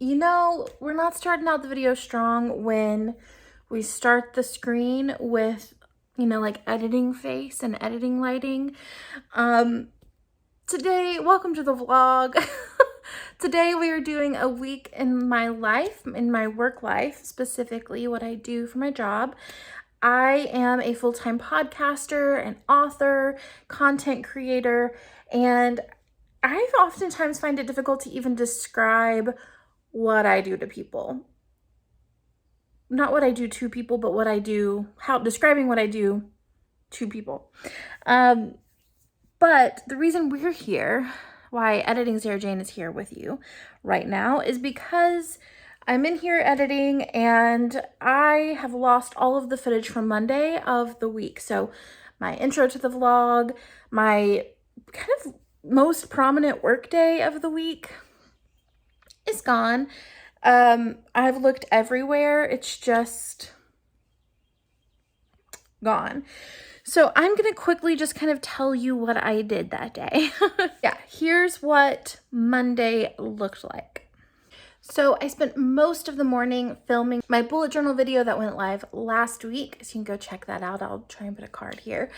You know, we're not starting out the video strong when we start the screen with, like editing face and editing lighting. Today, welcome to the vlog. Today we are doing a week in my life, in my work life, specifically what I do for my job. I am a full-time podcaster, an author, content creator, and I oftentimes find it difficult to even describe what I do to people. Not what I do to people, but what I do, describing what I do to people. But the reason we're here, why Editing Sarah Jane is here with you right now, is because I'm in here editing and I have lost all of the footage from Monday of the week. So my intro to the vlog, my kind of most prominent work day of the week is gone. I've looked everywhere. It's just gone. So I'm going to quickly just kind of tell you what I did that day. Yeah, here's what Monday looked like. So I spent most of the morning filming my bullet journal video that went live last week. So you can go check that out. I'll try and put a card here.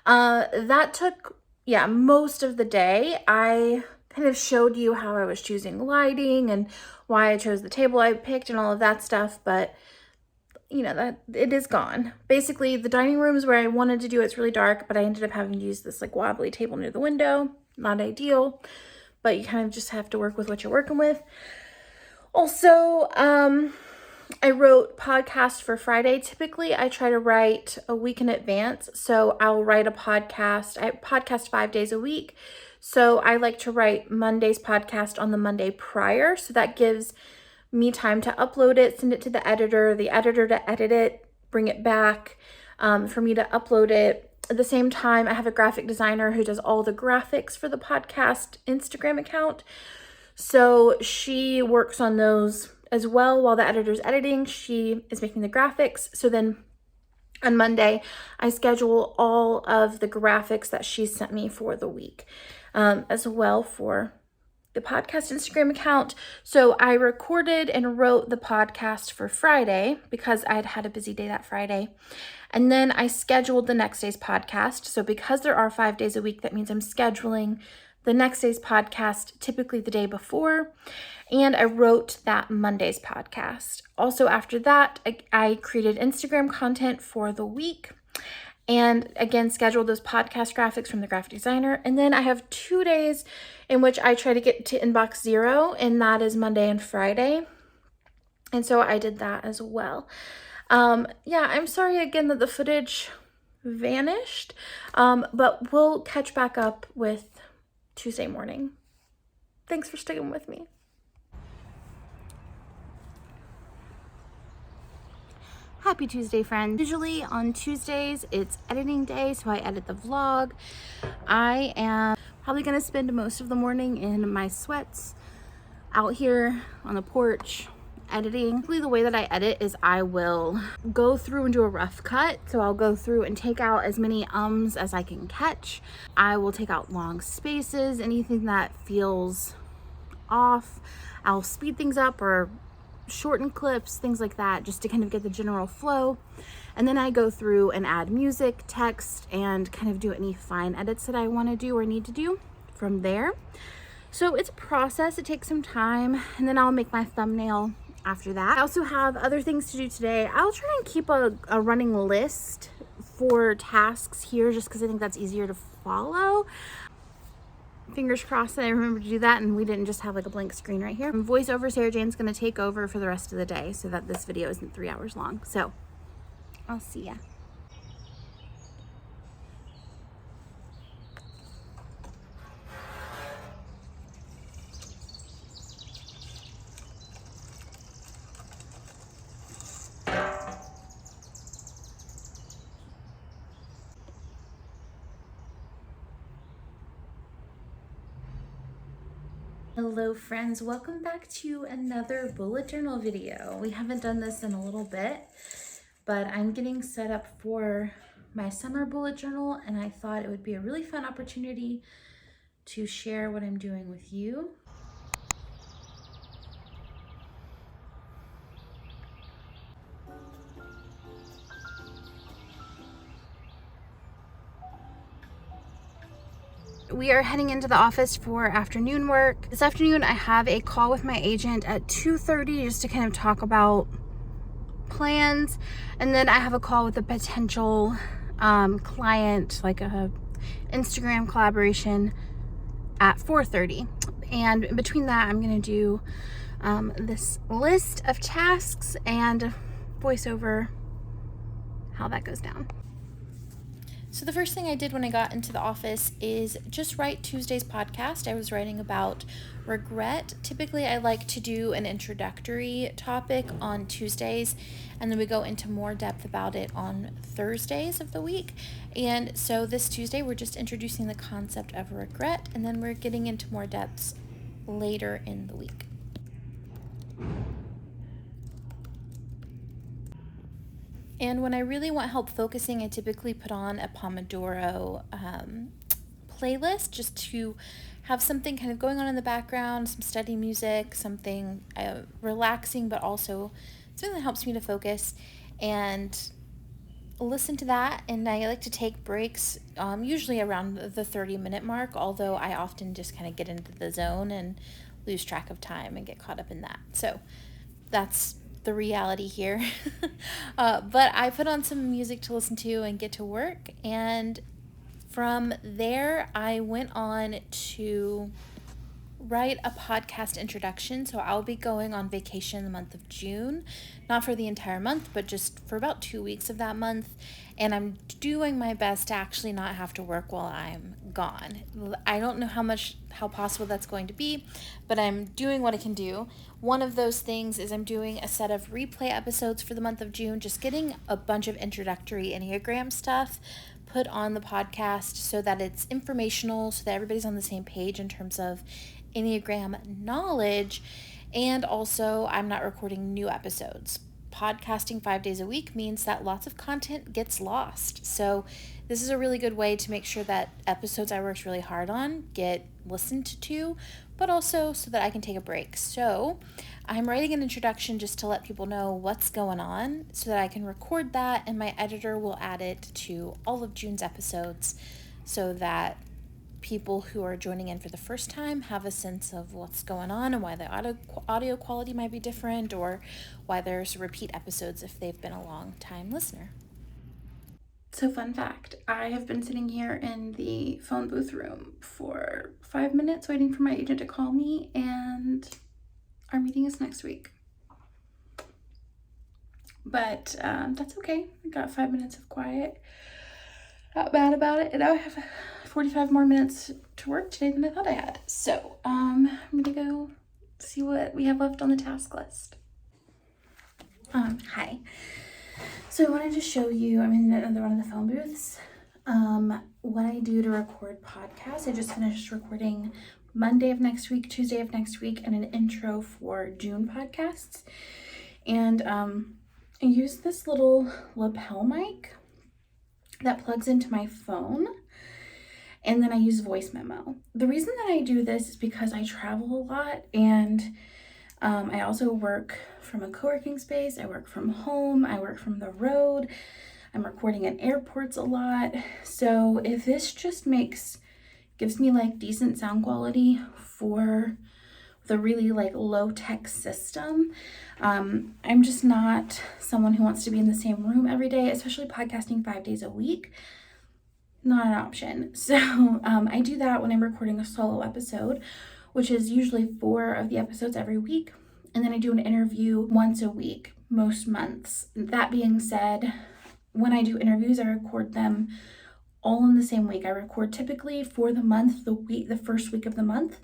That took, most of the day. I kind of showed you how I was choosing lighting and why I chose the table I picked and all of that stuff, but that it is gone. Basically, the dining room is where I wanted to do it's really dark, but I ended up having to use this like wobbly table near the window. Not ideal, but you kind of just have to work with what you're working with. Also, I wrote podcasts for Friday. Typically, I try to write a week in advance. So I'll write a podcast. I podcast 5 days a week. So I like to write Monday's podcast on the Monday prior. So that gives me time to upload it, send it to the editor to edit it, bring it back, for me to upload it. At the same time, I have a graphic designer who does all the graphics for the podcast Instagram account. So she works on those as well while the editor's editing. She is making the graphics. So then on Monday, I schedule all of the graphics that she sent me for the week, as well for the podcast Instagram account. So I recorded and wrote the podcast for Friday because I'd had a busy day that Friday. And then I scheduled the next day's podcast. So because there are 5 days a week, that means I'm scheduling the next day's podcast, typically the day before. And I wrote that Monday's podcast. Also after that, I created Instagram content for the week. And again, scheduled those podcast graphics from the graphic designer. And then I have 2 days in which I try to get to inbox 0, and that is Monday and Friday. And so I did that as well. I'm sorry again that the footage vanished, but we'll catch back up with Tuesday morning. Thanks for sticking with me. Happy Tuesday, friends. Usually on Tuesdays, it's editing day, so I edit the vlog. I am probably gonna spend most of the morning in my sweats out here on the porch editing. Basically, the way that I edit is I will go through and do a rough cut. So I'll go through and take out as many ums as I can catch. I will take out long spaces, anything that feels off. I'll speed things up or shorten clips, things like that, just to kind of get the general flow. And then I go through and add music, text, and kind of do any fine edits that I want to do or need to do from there. So it's a process. It takes some time, and then I'll make my thumbnail after that. I also have other things to do today. I'll try and keep a running list for tasks here just because I think that's easier to follow. Fingers crossed that I remember to do that and we didn't just have like a blank screen right here. Voiceover Sarah Jane's going to take over for the rest of the day so that this video isn't 3 hours long. So I'll see ya. Hello friends, welcome back to another bullet journal video. We haven't done this in a little bit, but I'm getting set up for my summer bullet journal and I thought it would be a really fun opportunity to share what I'm doing with you. We are heading into the office for afternoon work. This afternoon I have a call with my agent at 2:30 just to kind of talk about plans, and then I have a call with a potential client, like a Instagram collaboration, at 4:30. And between that, I'm gonna do this list of tasks and voice over how that goes down. So the first thing I did when I got into the office is just write Tuesday's podcast. I was writing about regret. Typically, I like to do an introductory topic on Tuesdays, and then we go into more depth about it on Thursdays of the week. And so this Tuesday, we're just introducing the concept of regret, and then we're getting into more depths later in the week. And when I really want help focusing, I typically put on a Pomodoro playlist just to have something kind of going on in the background, some study music, something relaxing, but also something that helps me to focus and listen to that. And I like to take breaks, usually around the 30-minute mark, although I often just kind of get into the zone and lose track of time and get caught up in that. So that's the reality here. But I put on some music to listen to and get to work, and from there I went on to write a podcast introduction. So I'll be going on vacation the month of June, not for the entire month, but just for about 2 weeks of that month. And I'm doing my best to actually not have to work while I'm gone. I don't know how possible that's going to be, but I'm doing what I can do. One of those things is I'm doing a set of replay episodes for the month of June, just getting a bunch of introductory Enneagram stuff put on the podcast so that it's informational, so that everybody's on the same page in terms of Enneagram knowledge. And also, I'm not recording new episodes. Podcasting 5 days a week means that lots of content gets lost. So this is a really good way to make sure that episodes I worked really hard on get listened to, but also so that I can take a break. So I'm writing an introduction just to let people know what's going on so that I can record that, and my editor will add it to all of June's episodes so that people who are joining in for the first time have a sense of what's going on and why the audio quality might be different, or why there's repeat episodes if they've been a long time listener. So fun fact, I have been sitting here in the phone booth room for 5 minutes waiting for my agent to call me, and our meeting is next week. But that's okay. I got 5 minutes of quiet. Not bad about it. And now I have 45 more minutes to work today than I thought I had. So I'm gonna go see what we have left on the task list. Hi. So I wanted to show you, I'm in another one of the phone booths, what I do to record podcasts. I just finished recording Monday of next week, Tuesday of next week, and an intro for June podcasts. And I use this little lapel mic that plugs into my phone, and then I use voice memo. The reason that I do this is because I travel a lot, and I also work from a co-working space. I work from home. I work from the road. I'm recording at airports a lot. So if this just gives me like decent sound quality for the really like low tech system, I'm just not someone who wants to be in the same room every day, especially podcasting 5 days a week. Not an option. So I do that when I'm recording a solo episode, which is usually 4 of the episodes every week. And then I do an interview once a week, most months. That being said, when I do interviews, I record them all in the same week. I record typically for the month, the first week of the month.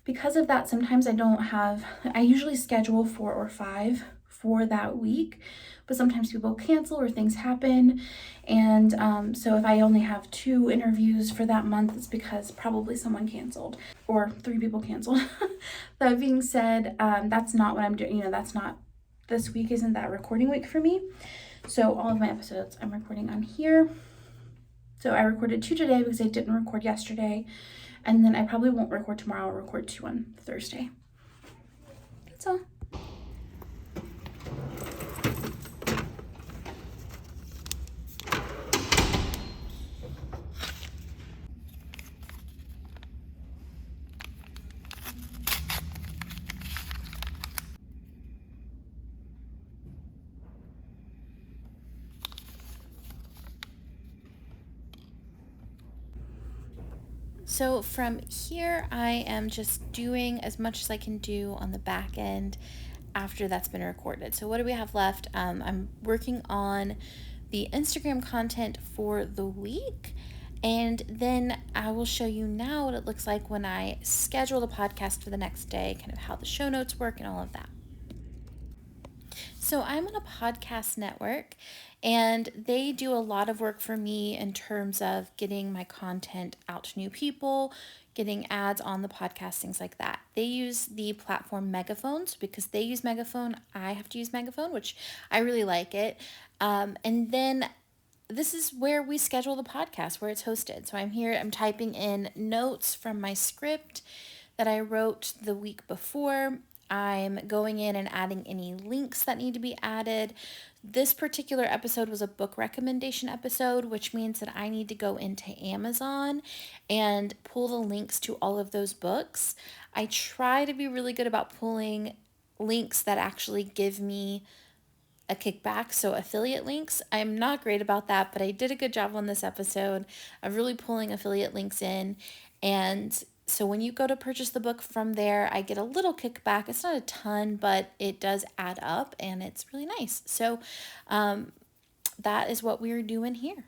Because of that, sometimes I usually schedule 4 or 5 for that week, but sometimes people cancel or things happen. And so if I only have 2 interviews for that month, it's because probably someone canceled or 3 people canceled. That being said, that's not what I'm doing. This week isn't that recording week for me. So all of my episodes I'm recording on here. So I recorded 2 today because I didn't record yesterday. And then I probably won't record tomorrow. I'll record 2 on Thursday. That's all. So from here, I am just doing as much as I can do on the back end after that's been recorded. So what do we have left? I'm working on the Instagram content for the week. And then I will show you now what it looks like when I schedule the podcast for the next day, kind of how the show notes work and all of that. So I'm on a podcast network, and they do a lot of work for me in terms of getting my content out to new people, getting ads on the podcast, things like that. They use the platform Megaphones. Because they use Megaphone, I have to use Megaphone, which I really like it. And then this is where we schedule the podcast, where it's hosted. So I'm here, I'm typing in notes from my script that I wrote the week before. I'm going in and adding any links that need to be added. This particular episode was a book recommendation episode, which means that I need to go into Amazon and pull the links to all of those books. I try to be really good about pulling links that actually give me a kickback, so affiliate links. I'm not great about that, but I did a good job on this episode of really pulling affiliate links in. And so when you go to purchase the book from there, I get a little kickback. It's not a ton, but it does add up, and it's really nice. So that is what we're doing here.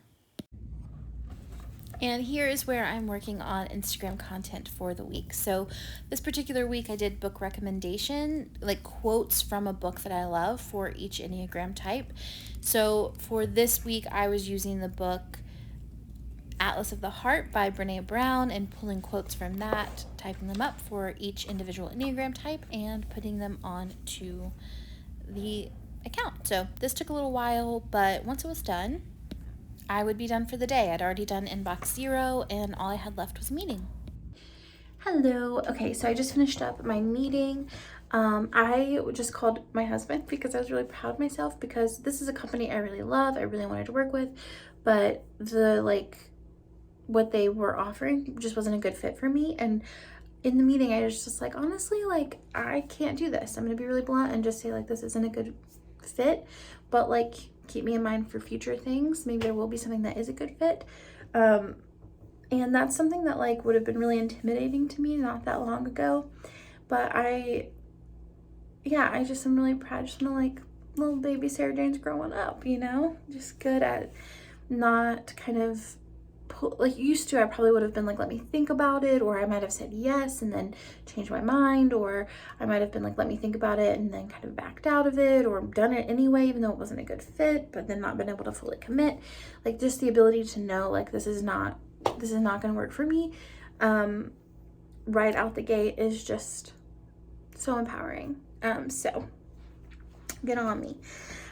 And here is where I'm working on Instagram content for the week. So this particular week I did book recommendation, like quotes from a book that I love for each Enneagram type. So for this week I was using the book Atlas of the Heart by Brene Brown and pulling quotes from that, typing them up for each individual Enneagram type and putting them onto the account. So this took a little while, but once it was done, I would be done for the day. I'd already done inbox 0 and all I had left was a meeting. Hello. Okay, so I just finished up my meeting. I just called my husband because I was really proud of myself, because this is a company I really love, I really wanted to work with, but what they were offering just wasn't a good fit for me. And in the meeting, I was just like, honestly, I can't do this. I'm gonna be really blunt and just say this isn't a good fit, but keep me in mind for future things. Maybe there will be something that is a good fit. And that's something that would have been really intimidating to me not that long ago. But I just am really proud. Just want to little baby Sarah Jane's growing up, just good at not kind of used to. I probably would have been let me think about it, or I might have said yes and then changed my mind, or I might have been let me think about it and then kind of backed out of it, or done it anyway even though it wasn't a good fit, but then not been able to fully commit. Just the ability to know this is not going to work for me right out the gate is just so empowering. So get on me.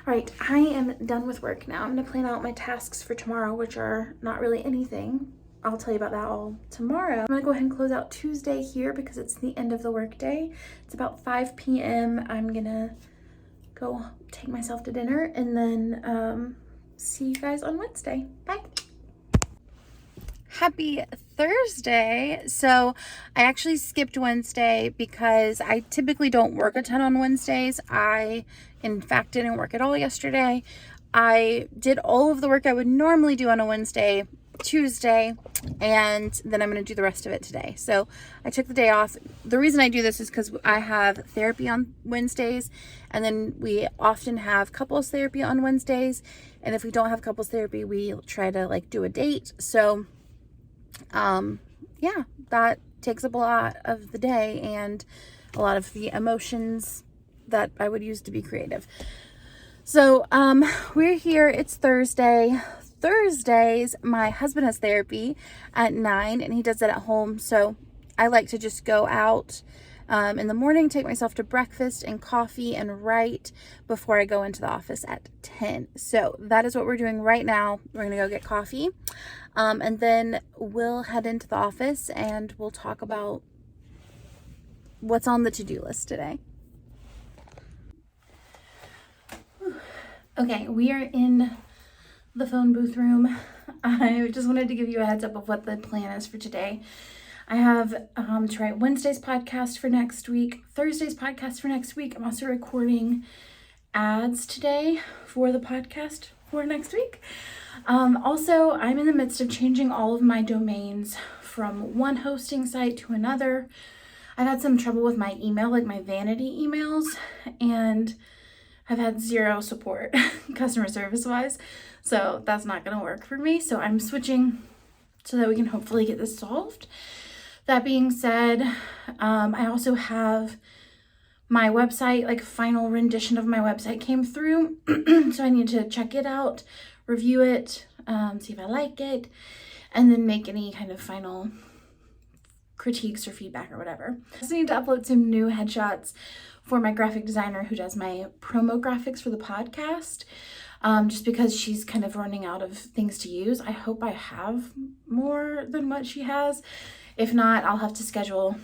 All right, I am done with work now. I'm gonna plan out my tasks for tomorrow, which are not really anything. I'll tell you about that all tomorrow. I'm gonna go ahead and close out Tuesday here because it's the end of the workday. It's about 5 p.m. I'm gonna go take myself to dinner and then see you guys on Wednesday. Bye. Happy Thursday. So I actually skipped Wednesday because I typically don't work a ton on Wednesdays. I, in fact, didn't work at all yesterday. I did all of the work I would normally do on a Wednesday, Tuesday, and then I'm going to do the rest of it today. So I took the day off. The reason I do this is because I have therapy on Wednesdays, and then we often have couples therapy on Wednesdays. And if we don't have couples therapy, we try to do a date. So that takes up a lot of the day and a lot of the emotions that I would use to be creative. So, we're here. It's Thursday. Thursdays, my husband has therapy at 9 and he does it at home. So I like to just go out in the morning, take myself to breakfast and coffee and write before I go into the office at 10. So that is what we're doing right now. We're gonna go get coffee and then we'll head into the office and we'll talk about what's on the to-do list today. Okay, we are in the phone booth room. I just wanted to give you a heads up of what the plan is for today. I have to write Wednesday's podcast for next week, Thursday's podcast for next week. I'm also recording ads today for the podcast for next week. Also, I'm in the midst of changing all of my domains from one hosting site to another. I've had some trouble with my email, like my vanity emails, and I've had zero support customer service wise. So that's not going to work for me. So I'm switching so that we can hopefully get this solved. That being said, I also have my website, like final rendition of my website came through. So I need to check it out, review it, see if I like it, and then make any kind of final critiques or feedback or whatever. I also need to upload some new headshots for my graphic designer who does my promo graphics for the podcast, just because she's kind of running out of things to use. I hope I have more than what she has. If not, I'll have to schedule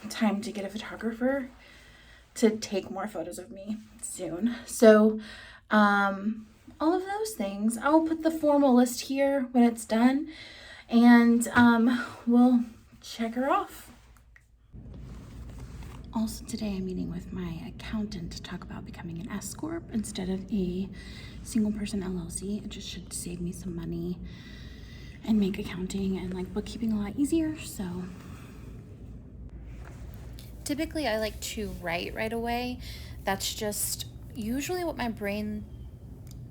time to get a photographer to take more photos of me soon. So all of those things, I'll put the formal list here when it's done, and we'll check her off. Also today I'm meeting with my accountant to talk about becoming an S Corp instead of a single person LLC. It just should save me some money and make accounting and like bookkeeping a lot easier. So typically I like to write right away. That's just usually what my brain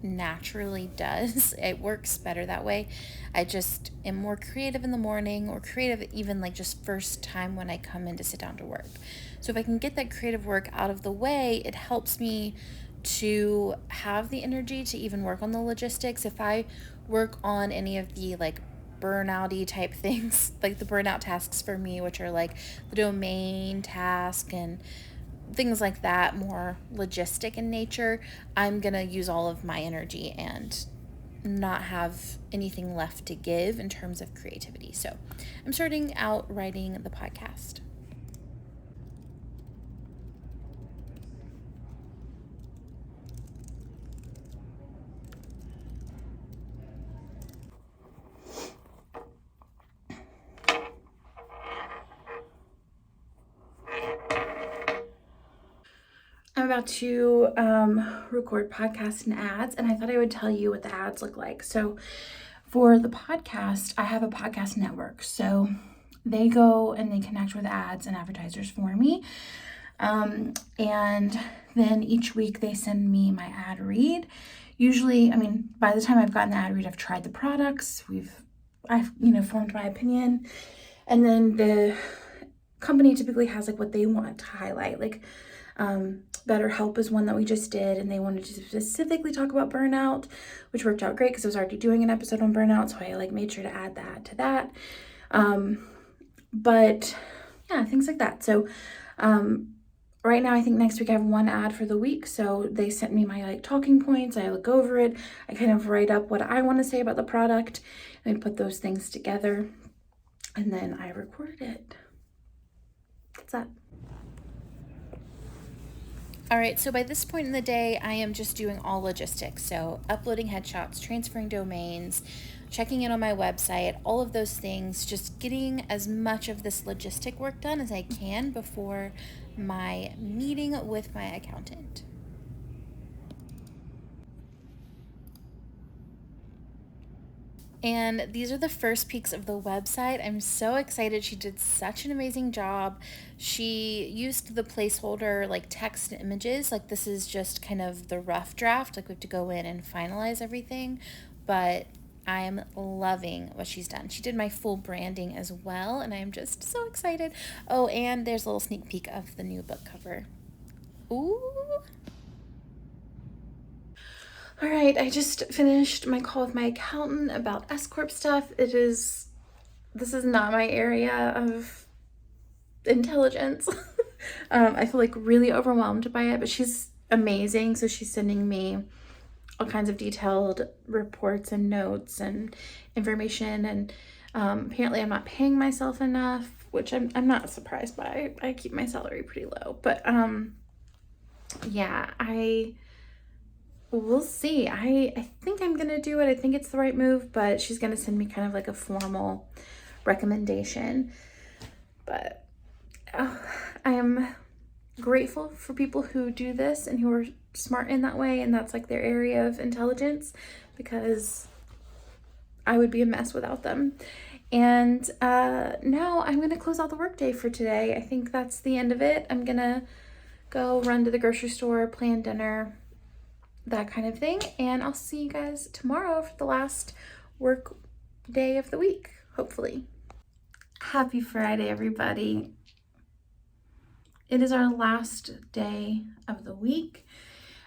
naturally does. It works better that way. I just am more creative in the morning, or creative even like just first time when I come in to sit down to work. So if I can get that creative work out of the way, it helps me to have the energy to even work on the logistics. If I work on any of the like burnout-y type things, like the burnout tasks for me, which are like the domain task and things like that, more logistic in nature, I'm gonna use all of my energy and not have anything left to give in terms of creativity. So I'm starting out writing the podcast. I'm about to record podcasts and ads, and I thought I would tell you what the ads look like. So for the podcast, I have a podcast network. So they go and they connect with ads and advertisers for me. And then each week they send me my ad read. Usually, I mean, by the time I've gotten the ad read, I've tried the products. I've formed my opinion. And then the company typically has like what they want to highlight. Like, BetterHelp is one that we just did, and they wanted to specifically talk about burnout, which worked out great because I was already doing an episode on burnout, so I like made sure to add that to that. But yeah, things like that. So right now I think next week I have one ad for the week. So they sent me my like talking points. I look over it. I kind of write up what I want to say about the product, and I put those things together, and then I record it. That's that. All right, so by this point in the day, I am just doing all logistics. So uploading headshots, transferring domains, checking in on my website, all of those things, just getting as much of this logistic work done as I can before my meeting with my accountant. And these are the first peeks of the website. I'm so excited. She did such an amazing job. She used the placeholder like text and images. Like this is just kind of the rough draft. Like we have to go in and finalize everything. But I'm loving what she's done. She did my full branding as well, and I'm just so excited. Oh, and there's a little sneak peek of the new book cover. Ooh. All right, I just finished my call with my accountant about S Corp stuff. This is not my area of intelligence. I feel like really overwhelmed by it, but she's amazing. So she's sending me all kinds of detailed reports and notes and information. And apparently I'm not paying myself enough, which I'm not surprised by. I keep my salary pretty low, but yeah, we'll see. I think I'm gonna do it. I think it's the right move, but she's gonna send me kind of like a formal recommendation. But I am grateful for people who do this and who are smart in that way, and that's like their area of intelligence, because I would be a mess without them. And now I'm going to close out the workday for today. I think that's the end of it. I'm going to go run to the grocery store, plan dinner, that kind of thing. And I'll see you guys tomorrow for the last work day of the week, hopefully. Happy Friday, everybody. It is our last day of the week.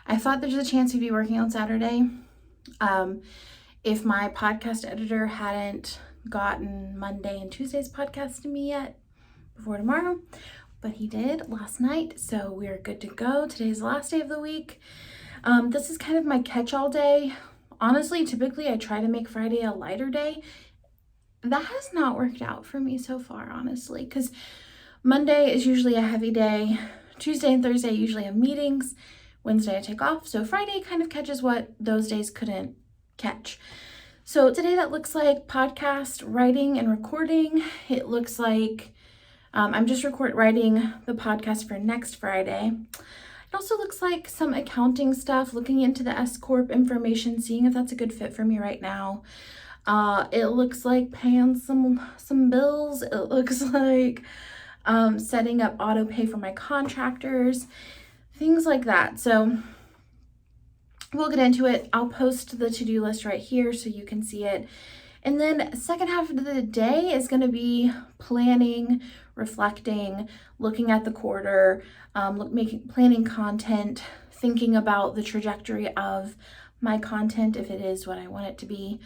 I thought there's a chance we'd be working on Saturday. If my podcast editor hadn't gotten Monday and Tuesday's podcast to me yet before tomorrow, but he did last night, so we're good to go. Today's the last day of the week. This is kind of my catch-all day. Honestly, typically I try to make Friday a lighter day. That has not worked out for me so far, honestly, because Monday is usually a heavy day. Tuesday and Thursday usually have meetings. Wednesday I take off, so Friday kind of catches what those days couldn't catch. So today that looks like podcast writing and recording. It looks like I'm just writing the podcast for next Friday. It also looks like some accounting stuff, looking into the S Corp information, seeing if that's a good fit for me right now. It looks like paying some bills. It looks like setting up auto pay for my contractors, things like that. So we'll get into it. I'll post the to-do list right here so you can see it. And then second half of the day is going to be planning, reflecting, looking at the quarter, planning content, thinking about the trajectory of my content if it is what I want it to be,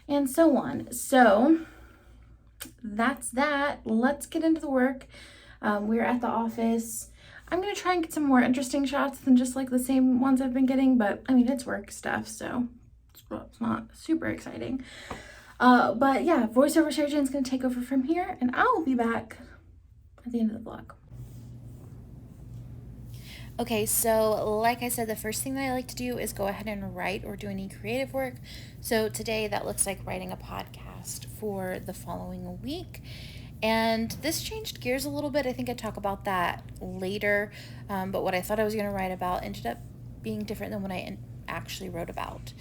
and so on. So that's that. Let's get into the work. We're at the office. I'm going to try and get some more interesting shots than just like the same ones I've been getting, but I mean, it's work stuff, so it's not super exciting. But yeah, voiceover Sarah Jane's going to take over from here, and I'll be back at the end of the vlog. Okay, so like I said, the first thing that I like to do is go ahead and write or do any creative work. So today that looks like writing a podcast for the following week. And this changed gears a little bit. I think I talk about that later. But what I thought I was going to write about ended up being different than what I actually wrote about.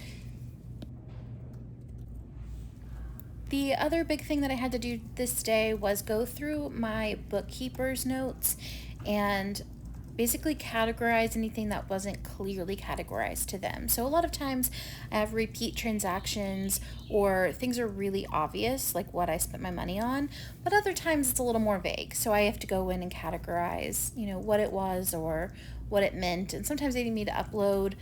The other big thing that I had to do this day was go through my bookkeeper's notes and basically categorize anything that wasn't clearly categorized to them. So a lot of times I have repeat transactions or things are really obvious, like what I spent my money on, but other times it's a little more vague. So I have to go in and categorize, what it was or what it meant. And sometimes they need me to upload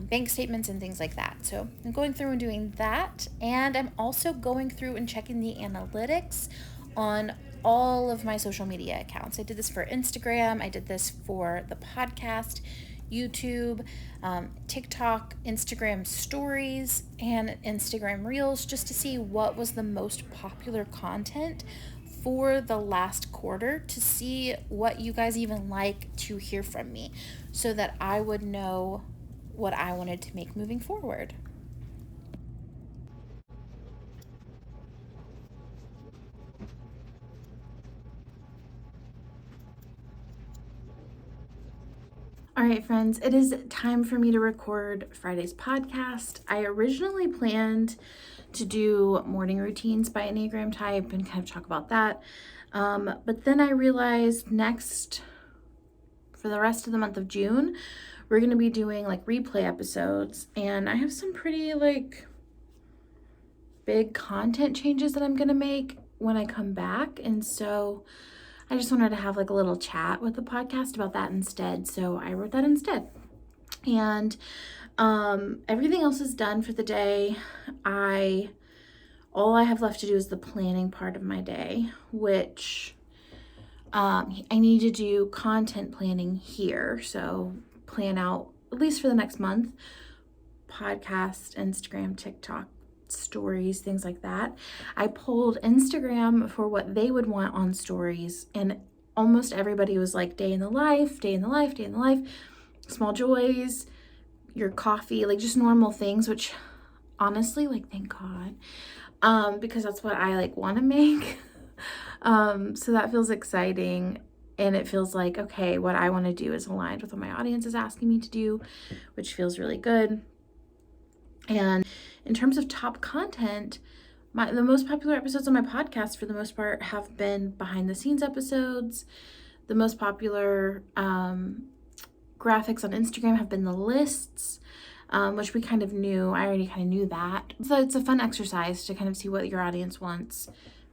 bank statements and things like that. So I'm going through and doing that. And I'm also going through and checking the analytics on all of my social media accounts. I did this for Instagram. I did this for the podcast, YouTube, TikTok, Instagram stories, and Instagram reels, just to see what was the most popular content for the last quarter, to see what you guys even like to hear from me so that I would know what I wanted to make moving forward. All right, friends, it is time for me to record Friday's podcast. I originally planned to do morning routines by Enneagram type and kind of talk about that. But then I realized for the rest of the month of June, we're going to be doing like replay episodes, and I have some pretty big content changes that I'm going to make when I come back. And so I just wanted to have like a little chat with the podcast about that instead. So I wrote that instead. And everything else is done for the day. All I have left to do is the planning part of my day, which I need to do content planning here. So plan out, at least for the next month, podcast, Instagram, TikTok, stories, things like that. I polled Instagram for what they would want on stories, and almost everybody was like day in the life, day in the life, day in the life, small joys, your coffee, like just normal things, which honestly, like, thank God, because that's what I want to make. So that feels exciting, and it feels like, okay, what I want to do is aligned with what my audience is asking me to do, which feels really good. And in terms of top content, the most popular episodes on my podcast, for the most part, have been behind the scenes episodes. The most popular graphics on Instagram have been the lists, which we kind of knew. I already kind of knew that. So it's a fun exercise to kind of see what your audience wants,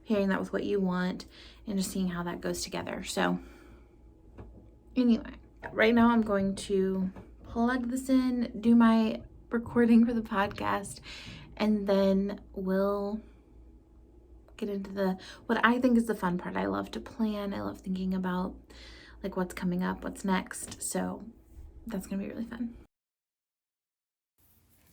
pairing that with what you want, and just seeing how that goes together. So anyway, right now I'm going to plug this in, do my recording for the podcast, and then we'll get into what I think is the fun part. I love to plan. I love thinking about like what's coming up, what's next. So that's gonna be really fun.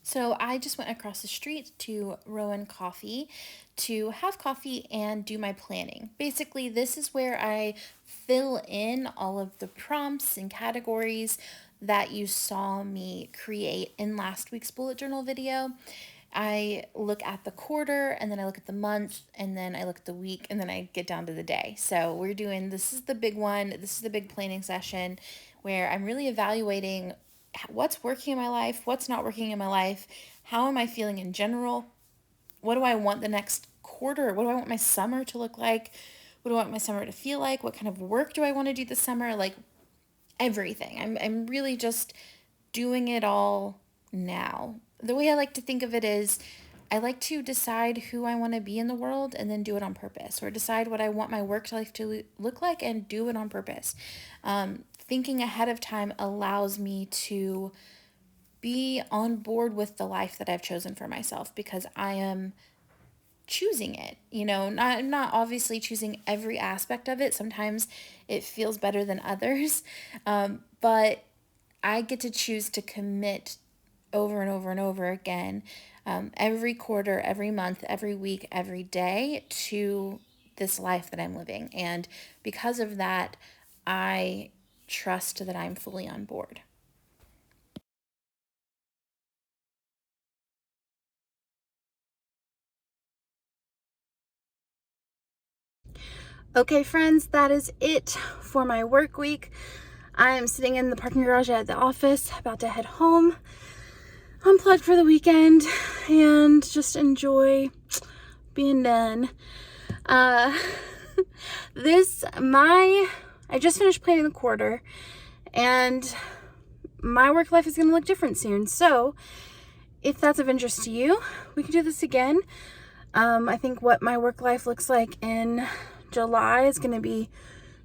So I just went across the street to Rowan Coffee to have coffee and do my planning. Basically, this is where I fill in all of the prompts and categories that you saw me create in last week's bullet journal video. I look at the quarter, and then I look at the month, and then I look at the week, and then I get down to the day. So this is the big one. This is the big planning session where I'm really evaluating what's working in my life, what's not working in my life, how am I feeling in general, what do I want the next quarter, what do I want my summer to look like, what do I want my summer to feel like, what kind of work do I want to do this summer, like everything. I'm really just doing it all now. The way I like to think of it is I like to decide who I want to be in the world and then do it on purpose, or decide what I want my work life to look like and do it on purpose. Thinking ahead of time allows me to be on board with the life that I've chosen for myself, because I am choosing it. I'm not obviously choosing every aspect of it. Sometimes it feels better than others, but I get to choose to commit over and over and over again, every quarter, every month, every week, every day, to this life that I'm living. And because of that, I trust that I'm fully on board. Okay, friends, that is it for my work week. I am sitting in the parking garage at the office, about to head home, unplug for the weekend, and just enjoy being done. I just finished planning the quarter, and my work life is going to look different soon. So if that's of interest to you, we can do this again. I think what my work life looks like in July is going to be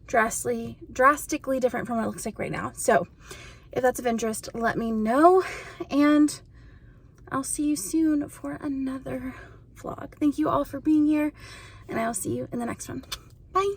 drastically different from what it looks like right now. So if that's of interest, let me know, and I'll see you soon for another vlog. Thank you all for being here, and I'll see you in the next one. Bye.